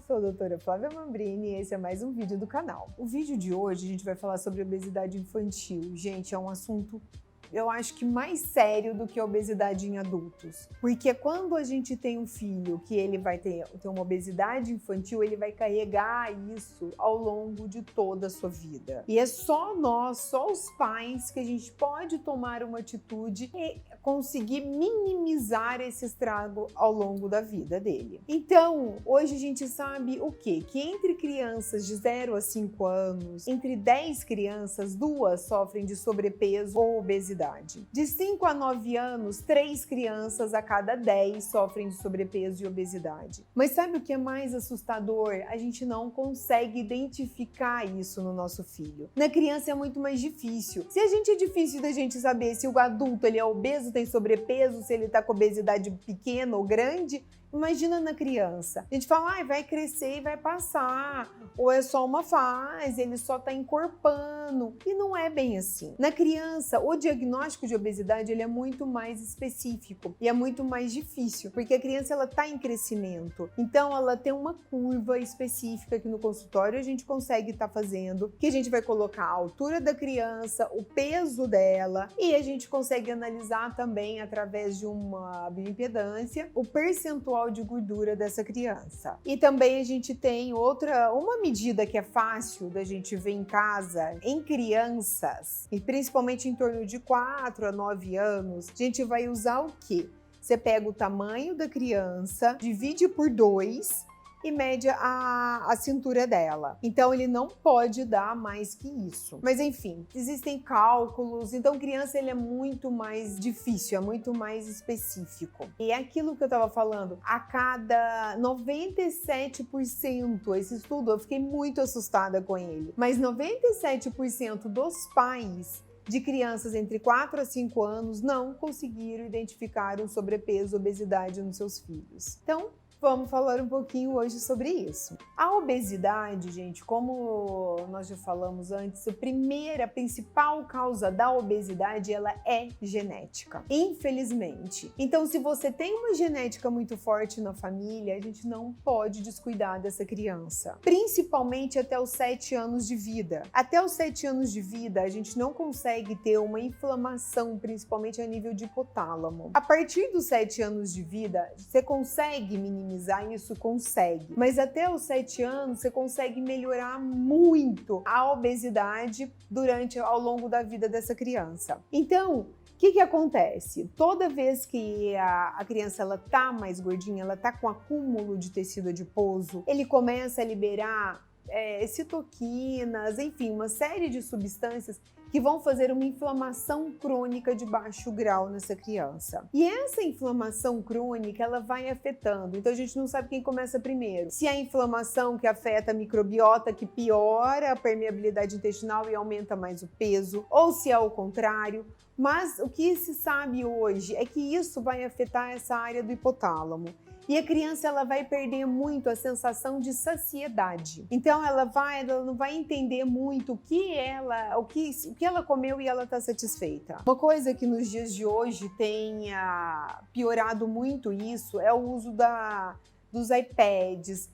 sou a doutora Flávia Mambrini e esse é mais um vídeo do canal. O vídeo de hoje a gente vai falar sobre obesidade infantil. Gente, é um assunto, eu acho que mais sério do que a obesidade em adultos. Porque quando a gente tem um filho que ele vai ter uma obesidade infantil, ele vai carregar isso ao longo de toda a sua vida. E é só nós, só os pais, que a gente pode tomar uma atitude e conseguir minimizar esse estrago ao longo da vida dele. Então, hoje a gente sabe o quê? Que entre crianças de 0 a 5 anos, entre 10 crianças, 2 sofrem de sobrepeso ou obesidade. De 5 a 9 anos, 3 crianças a cada 10 sofrem de sobrepeso e obesidade. Mas sabe o que é mais assustador? A gente não consegue identificar isso no nosso filho. Na criança é muito mais difícil. Se a gente é difícil da gente saber se o adulto ele é obeso, tem sobrepeso, se ele tá com obesidade pequena ou grande, imagina na criança. A gente fala, vai crescer e vai passar, ou é só uma fase, ele só tá encorpando. E não é bem assim. Na criança, o diagnóstico de obesidade ele é muito mais específico e é muito mais difícil, porque a criança ela tá em crescimento. Então ela tem uma curva específica que no consultório a gente consegue estar fazendo, que a gente vai colocar a altura da criança, o peso dela, e a gente consegue analisar também através de uma bioimpedância o percentual de gordura dessa criança. E também a gente tem uma medida que é fácil da gente ver em casa, em crianças, e principalmente em torno de 4 a 9 anos, a gente vai usar o quê? Você pega o tamanho da criança, divide por 2 e mede a cintura dela. Então, ele não pode dar mais que isso. Mas, enfim, existem cálculos. Então, criança, ele é muito mais difícil, é muito mais específico. E é aquilo que eu tava falando, a cada 97%, esse estudo, eu fiquei muito assustada com ele, mas 97% dos pais de crianças entre 4 a 5 anos não conseguiram identificar um sobrepeso, obesidade nos seus filhos. Então, vamos falar um pouquinho hoje sobre isso. A obesidade, gente, como nós já falamos antes, a principal causa da obesidade, ela é genética, infelizmente. Então, se você tem uma genética muito forte na família, a gente não pode descuidar dessa criança, principalmente até os 7 anos de vida. Até os 7 anos de vida, a gente não consegue ter uma inflamação, principalmente a nível de hipotálamo. A partir dos 7 anos de vida, você consegue minimizar isso, consegue. Mas até os 7 anos, você consegue melhorar muito a obesidade ao longo da vida dessa criança. Então, o que acontece? Toda vez que a criança ela tá mais gordinha, ela tá com acúmulo de tecido adiposo, ele começa a liberar citoquinas, enfim, uma série de substâncias que vão fazer uma inflamação crônica de baixo grau nessa criança. E essa inflamação crônica, ela vai afetando. Então a gente não sabe quem começa primeiro. Se é a inflamação que afeta a microbiota, que piora a permeabilidade intestinal e aumenta mais o peso, ou se é o contrário. Mas o que se sabe hoje é que isso vai afetar essa área do hipotálamo. E a criança ela vai perder muito a sensação de saciedade. Então ela não vai entender muito o que ela comeu e ela está satisfeita. Uma coisa que nos dias de hoje tem piorado muito isso é o uso dos iPads,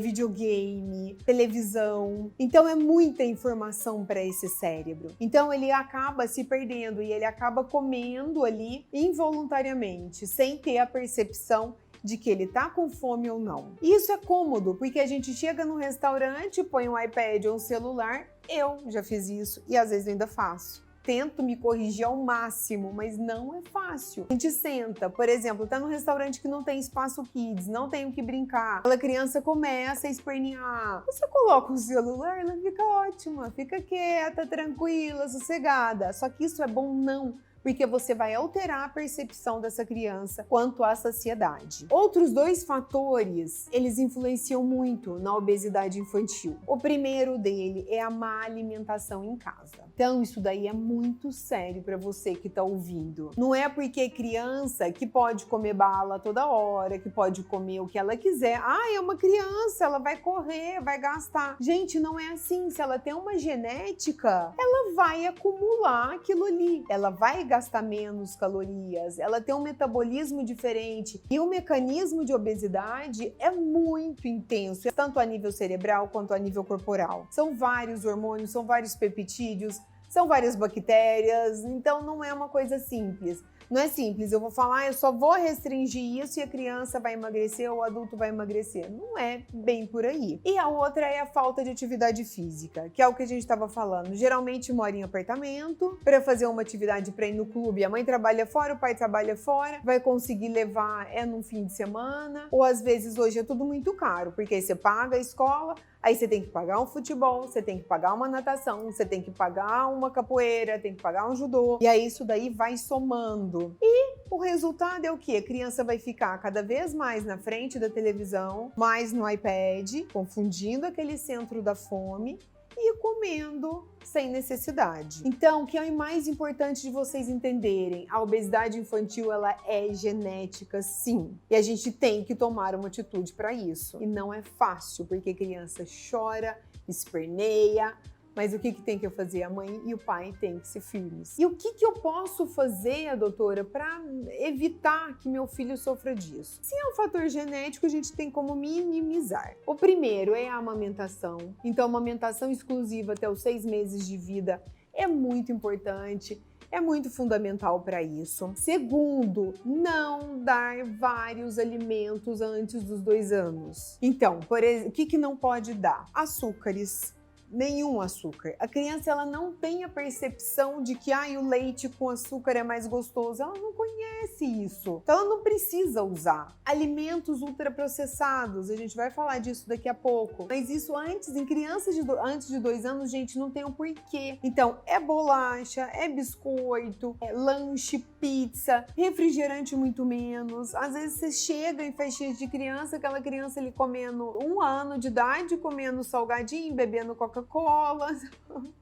videogame, televisão. Então é muita informação para esse cérebro. Então ele acaba se perdendo e ele acaba comendo ali involuntariamente, sem ter a percepção de que ele tá com fome ou não. Isso é cômodo, porque a gente chega no restaurante, põe um iPad ou um celular, eu já fiz isso e às vezes ainda faço. Tento me corrigir ao máximo, mas não é fácil. A gente senta, por exemplo, tá num restaurante que não tem espaço kids, não tem o que brincar. Aquela criança começa a espernear. Você coloca o celular, ela fica ótima, fica quieta, tranquila, sossegada. Só que isso é bom não, porque você vai alterar a percepção dessa criança quanto à saciedade. Outros 2 fatores, eles influenciam muito na obesidade infantil. O primeiro dele é a má alimentação em casa. Então, isso daí é muito sério para você que está ouvindo. Não é porque criança que pode comer bala toda hora, que pode comer o que ela quiser. É uma criança, ela vai correr, vai gastar. Gente, não é assim. Se ela tem uma genética, ela vai acumular aquilo ali. Ela vai gastar menos calorias, ela tem um metabolismo diferente e o mecanismo de obesidade é muito intenso, tanto a nível cerebral quanto a nível corporal. São vários hormônios, são vários peptídeos, são várias bactérias, então não é uma coisa simples. Não é simples, eu vou falar, eu só vou restringir isso e a criança vai emagrecer ou o adulto vai emagrecer. Não é bem por aí. E a outra é a falta de atividade física, que é o que a gente estava falando. Geralmente mora em apartamento, para fazer uma atividade para ir no clube, a mãe trabalha fora, o pai trabalha fora, vai conseguir levar num fim de semana, ou às vezes hoje é tudo muito caro, porque aí você paga a escola, aí você tem que pagar um futebol, você tem que pagar uma natação, você tem que pagar uma capoeira, tem que pagar um judô. E aí isso daí vai somando. E o resultado é o quê? A criança vai ficar cada vez mais na frente da televisão, mais no iPad, confundindo aquele centro da fome e comendo sem necessidade. Então, o que é o mais importante de vocês entenderem? A obesidade infantil, ela é genética, sim. E a gente tem que tomar uma atitude para isso. E não é fácil, porque a criança chora, esperneia, mas o que tem que fazer? A mãe e o pai têm que ser firmes. E o que eu posso fazer, doutora, para evitar que meu filho sofra disso? Se é um fator genético, a gente tem como minimizar. O primeiro é a amamentação. Então, a amamentação exclusiva até os 6 meses de vida é muito importante. É muito fundamental para isso. Segundo, não dar vários alimentos antes dos 2 anos. Então, por exemplo, o que não pode dar? Açúcares. Nenhum açúcar. A criança, ela não tem a percepção de que o leite com açúcar é mais gostoso. Ela não conhece isso. Então ela não precisa usar. Alimentos ultraprocessados, a gente vai falar disso daqui a pouco. Mas isso em crianças antes de 2 anos, gente, não tem um porquê. Então é bolacha, é biscoito, é lanche, pizza, refrigerante muito menos. Às vezes você chega em festinhas de criança, aquela criança ali comendo 1 ano de idade, comendo salgadinho, bebendo Coca-Cola.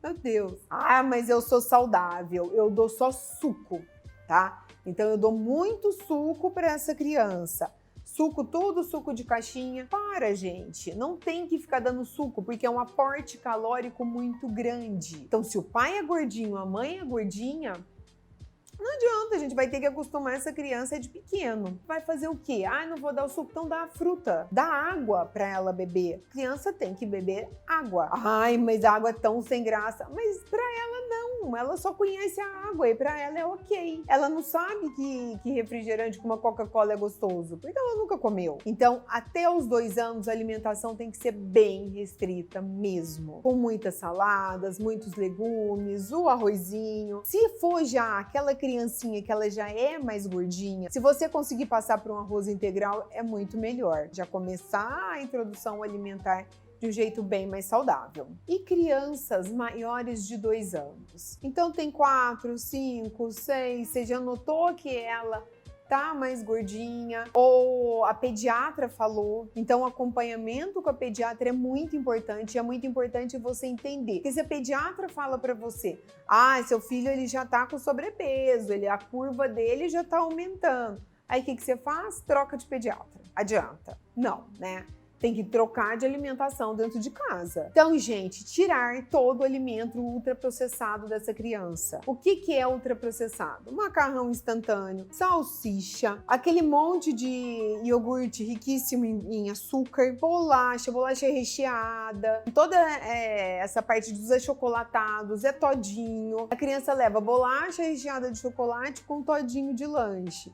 Meu Deus. Mas eu sou saudável, eu dou só suco, tá? Então eu dou muito suco para essa criança. Suco, tudo suco de caixinha. Para, gente, não tem que ficar dando suco, porque é um aporte calórico muito grande. Então, se o pai é gordinho, a mãe é gordinha, não adianta, a gente vai ter que acostumar essa criança de pequeno. Vai fazer o quê? Não vou dar o suco, então dá a fruta. Dá água para ela beber. A criança tem que beber água. Mas a água é tão sem graça. Mas para ela não, ela só conhece a água e para ela é ok. Ela não sabe que refrigerante com uma Coca-Cola é gostoso, porque ela nunca comeu. Então, até os 2 anos, a alimentação tem que ser bem restrita mesmo. Com muitas saladas, muitos legumes, o arrozinho. Se for já aquela criancinha que ela já é mais gordinha, se você conseguir passar por um arroz integral, é muito melhor. Já começar a introdução alimentar de um jeito bem mais saudável. E crianças maiores de 2 anos. Então tem 4, 5, 6, você já notou que ela tá mais gordinha, ou a pediatra falou. Então, o acompanhamento com a pediatra é muito importante, é muito importante você entender. Porque se a pediatra fala para você, seu filho ele já tá com sobrepeso, a curva dele já tá aumentando. Aí, o que você faz? Troca de pediatra. Adianta? Não, né? Tem que trocar de alimentação dentro de casa. Então, gente, tirar todo o alimento ultraprocessado dessa criança. O que é ultraprocessado? Macarrão instantâneo, salsicha, aquele monte de iogurte riquíssimo em açúcar, bolacha recheada, toda essa parte dos achocolatados, é todinho. A criança leva bolacha recheada de chocolate com todinho de lanche.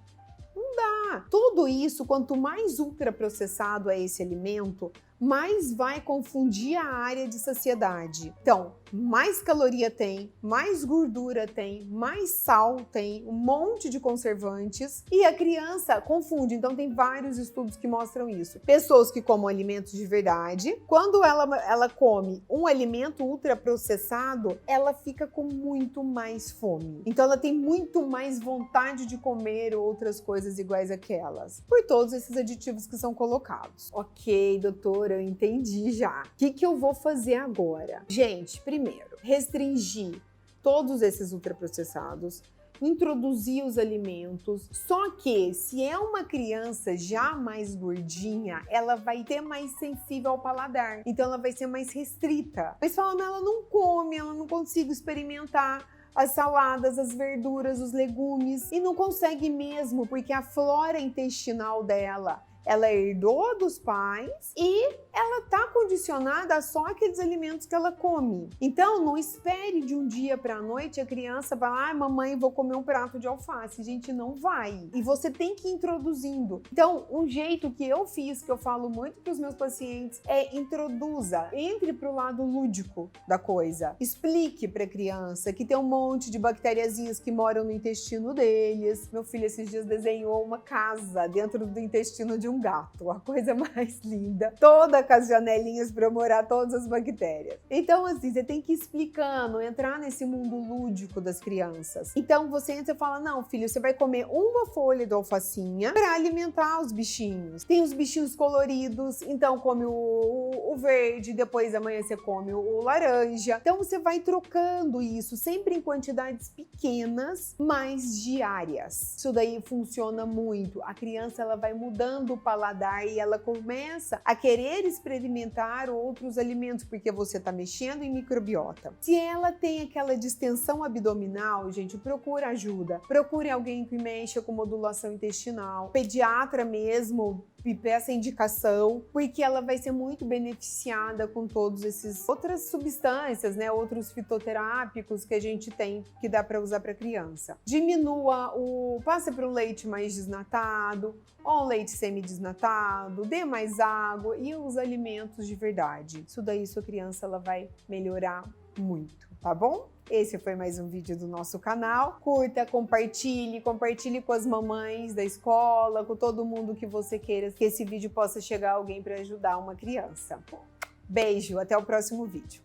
Não dá. Tudo isso, quanto mais ultraprocessado é esse alimento, mais vai confundir a área de saciedade. Então, mais caloria tem, mais gordura tem, mais sal tem, um monte de conservantes e a criança confunde. Então, tem vários estudos que mostram isso. Pessoas que comem alimentos de verdade, quando ela come um alimento ultraprocessado, ela fica com muito mais fome. Então, ela tem muito mais vontade de comer outras coisas iguais àquelas, por todos esses aditivos que são colocados. Ok, doutora, eu entendi já. O que eu vou fazer agora? Gente, primeiro, restringir todos esses ultraprocessados, introduzir os alimentos. Só que se é uma criança já mais gordinha, ela vai ter mais sensível ao paladar. Então ela vai ser mais restrita. Mas falando, ela não come, ela não consigo experimentar. as saladas, as verduras, os legumes, e não consegue mesmo, porque a flora intestinal dela, ela herdou dos pais e ela está condicionada a só aqueles alimentos que ela come. Então, não espere de um dia para a noite a criança falar: mamãe, vou comer um prato de alface. Gente, não vai. E você tem que ir introduzindo. Então, um jeito que eu fiz, que eu falo muito para os meus pacientes, é introduza, entre para o lado lúdico da coisa. Explique para a criança que tem um monte de bactériazinhas que moram no intestino deles. Meu filho esses dias desenhou uma casa dentro do intestino de um gato, a coisa mais linda, toda com as janelinhas para morar todas as bactérias. Então, assim, você tem que ir explicando, entrar nesse mundo lúdico das crianças. Então, você entra e fala: não, filho, você vai comer uma folha de alfacinha para alimentar os bichinhos. Tem os bichinhos coloridos, então come o verde, depois amanhã você come o laranja. Então, você vai trocando isso, sempre em quantidades pequenas, mas diárias. Isso daí funciona muito. A criança, ela vai mudando o paladar e ela começa a querer experimentar outros alimentos, porque você está mexendo em microbiota. Se ela tem aquela distensão abdominal, gente, procure ajuda. Procure alguém que mexa com modulação intestinal, pediatra mesmo, e peça indicação, porque ela vai ser muito beneficiada com todos esses outras substâncias, né, outros fitoterápicos que a gente tem que dá para usar para criança. Diminua passe para um leite mais desnatado ou um leite semidesnatado, dê mais água e os alimentos de verdade. Isso daí sua criança ela vai melhorar muito, tá bom? Esse foi mais um vídeo do nosso canal. Curta, compartilhe com as mamães da escola, com todo mundo que você queira que esse vídeo possa chegar a alguém para ajudar uma criança. Beijo, até o próximo vídeo.